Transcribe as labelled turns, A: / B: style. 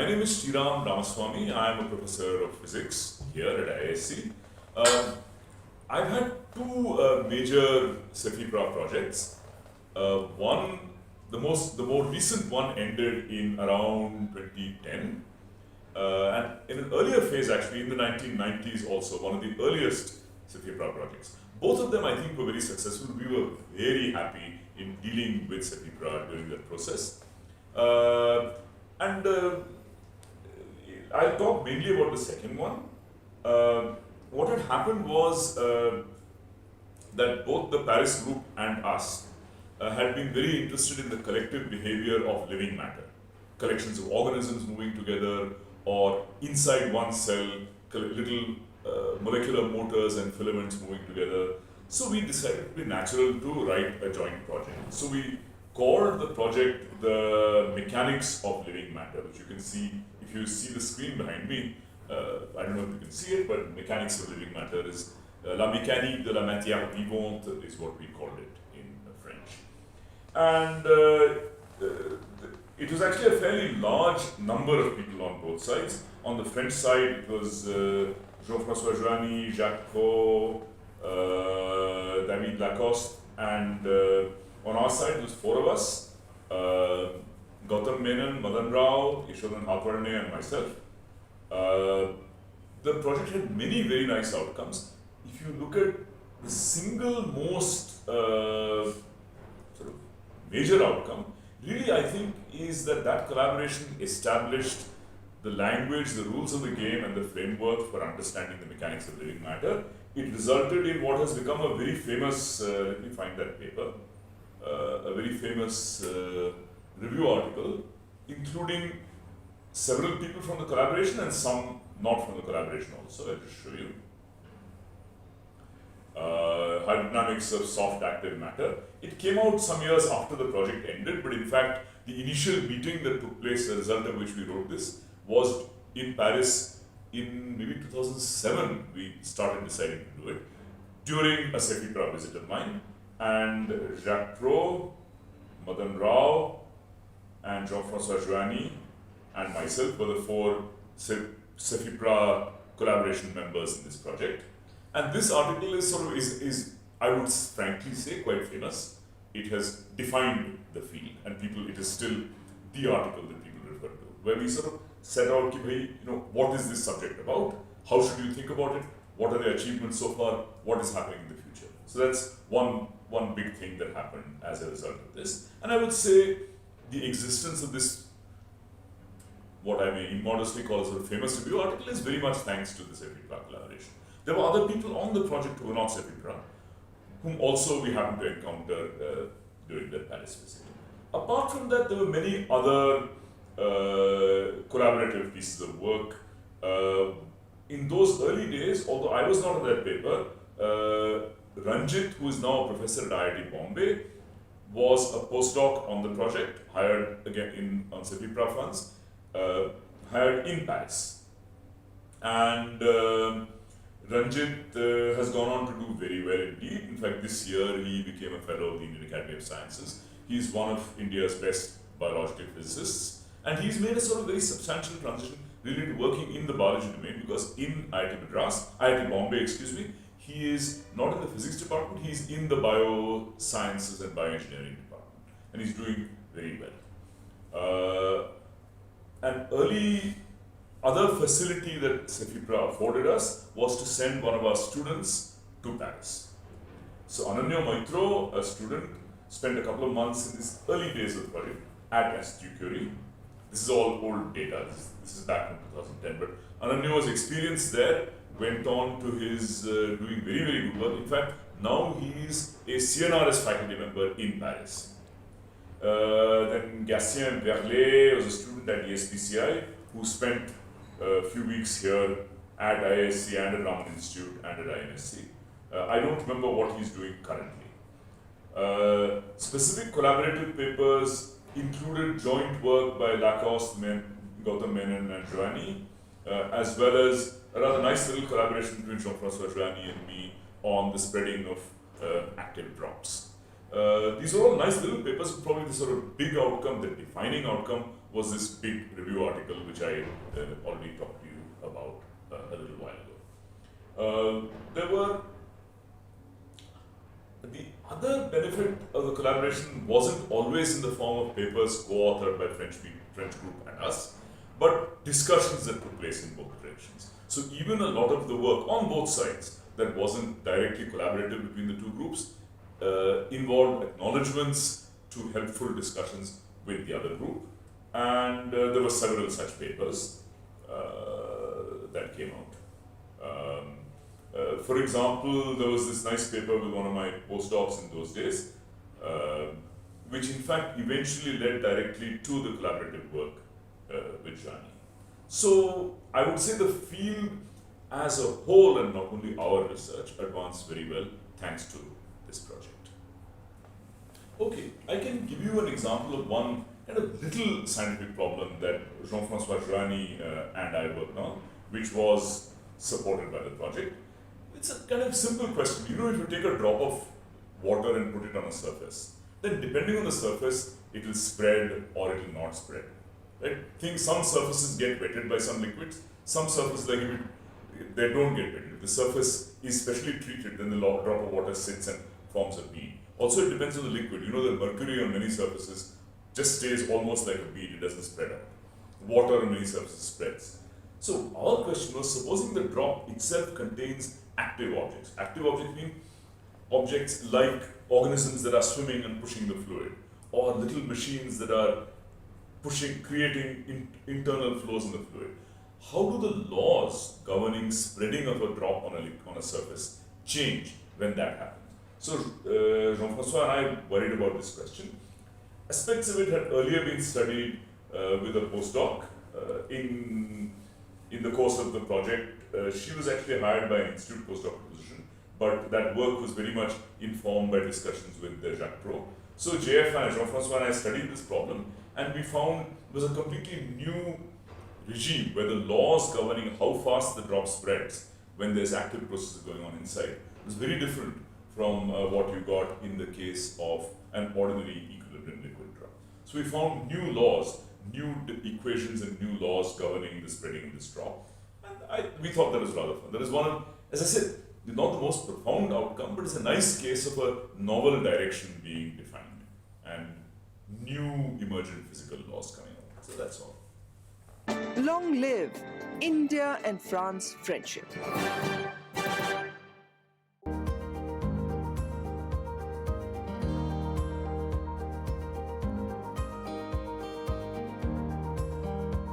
A: name is Sriram Ramaswamy. I am a professor of physics here at ISC. I've had two major CEFIPRA projects. One, the more recent one ended in around 2010. And in an earlier phase, actually, in the 1990s also, one of the earliest CEFIPRA projects. Both of them, I think, were very successful. We were very happy in dealing with CEFIPRA during that process. I'll talk mainly about the second one. What had happened was that both the Paris group and us had been very interested in the collective behavior of living matter. Collections of organisms moving together, or inside one cell, little molecular motors and filaments moving together. So we decided it would be natural to write a joint project. So we called the project the Mechanics of Living Matter, which you can see, if you see the screen behind me, I don't know if you can see it, but Mechanics of Living Matter is La mécanique de la matière vivante is what we called it in French. And it was actually a fairly large number of people on both sides. On the French side, it was Jean-François, Jacques, David Lacoste, and on our side, it was four of us, Gautam Menon, Madan Rao, Yashodhan Hatwarne, and myself. The project had many very nice outcomes. If you look at the single most sort of major outcome, really I think is that collaboration established the language, the rules of the game, and the framework for understanding the mechanics of living matter. It resulted in what has become a very famous, let me find that paper, a very famous review article, including several people from the collaboration and some not from the collaboration also. I'll just show you. Hydrodynamics of soft active matter. It came out some years after the project ended, but in fact, the initial meeting that took place, the result of which we wrote this, was in Paris in maybe 2007. We started deciding to do it during a CEFIPRA visit of mine. And Jacques, Madan Rao, and Jean-François Joanny, and myself were the four CEFIPRA collaboration members in this project. And this article is I would frankly say, quite famous. It has defined the field, and it is still the article that people refer to, where we sort of set out, what is this subject about? How should you think about it? What are the achievements so far? What is happening in the future? So that's one big thing that happened as a result of this. And I would say the existence of this, what I may immodestly call a sort of famous review article, is very much thanks to the CEFIPRA collaboration. There were other people on the project who were not CEFIPRA, whom also we happened to encounter during the Paris visit. Apart from that, there were many other collaborative pieces of work. In those early days, although I was not on that paper, Ranjit, who is now a professor at IIT Bombay, was a postdoc on the project, hired again on CEFIPRA funds, hired in Paris. And Ranjit has gone on to do very well indeed. In fact, this year he became a fellow of the Indian Academy of Sciences. He's one of India's best biological physicists, and he's made a sort of very substantial transition really to working in the biology domain, because in IIT Bombay, he is not in the physics department, he's in the biosciences and bioengineering department, and he's doing very well. An early other facility that CEFIPRA afforded us was to send one of our students to Paris. So Ananya Maitro, a student, spent a couple of months in these early days of the project at Institut Curie. This is all old data, this is back in 2010, but Ananya was experienced there, went on to his doing very, very good work. In fact, now he is a CNRS faculty member in Paris. Then Gatien Verlet was a student at ESPCI who spent a few weeks here at ISC and at Raman Institute and at IMSC. I don't remember what he's doing currently. Specific collaborative papers included joint work by Lacoste, Gautam Menon, and Joanny, as well as a rather nice little collaboration between Jean-François Joanny and me on the spreading of active drops. These are all nice little papers. Probably the sort of big outcome, the defining outcome, was this big review article which I already talked to you about a little while ago. There were the other benefit of the collaboration wasn't always in the form of papers co-authored by French group and us, but discussions that took place in both directions. So even a lot of the work on both sides that wasn't directly collaborative between the two groups involved acknowledgements to helpful discussions with the other group, and there were several such papers that came out. For example, there was this nice paper with one of my postdocs in those days, which in fact eventually led directly to the collaborative work with Jacques. So I would say the field as a whole, and not only our research, advanced very well thanks to this project. Okay, I can give you an example of one kind of little scientific problem that Jean-François Joanny and I worked on, which was supported by the project. It's a kind of simple question. You know, if you take a drop of water and put it on a surface, then depending on the surface, it will spread or it will not spread. Right? Some surfaces get wetted by some liquids, some surfaces like they don't get wetted. If the surface is specially treated, then the drop of water sits and forms a bead. Also, it depends on the liquid. You know, the mercury on many surfaces just stays almost like a bead, it doesn't spread out. Water on many surfaces spreads. So our question was, supposing the drop itself contains active objects. Active objects mean objects like organisms that are swimming and pushing the fluid, or little machines that are creating internal flows in the fluid. How do the laws governing spreading of a drop on a surface change when that happens? So Jean-François and I worried about this question. Aspects of it had earlier been studied with a postdoc in the course of the project. She was actually hired by an institute postdoc position, but that work was very much informed by discussions with Jacques Pro. So JF and Jean-François and I studied this problem, and we found it was a completely new regime where the laws governing how fast the drop spreads when there's active processes going on inside was very different from what you got in the case of an ordinary equilibrium liquid drop. So we found new laws, new equations and new laws governing the spreading of this drop. And we thought that was rather fun. That is one of, as I said, not the most profound outcome, but it's a nice case of a novel direction being defined and new emergent physical laws coming out. So that's all.
B: Long live India and France friendship.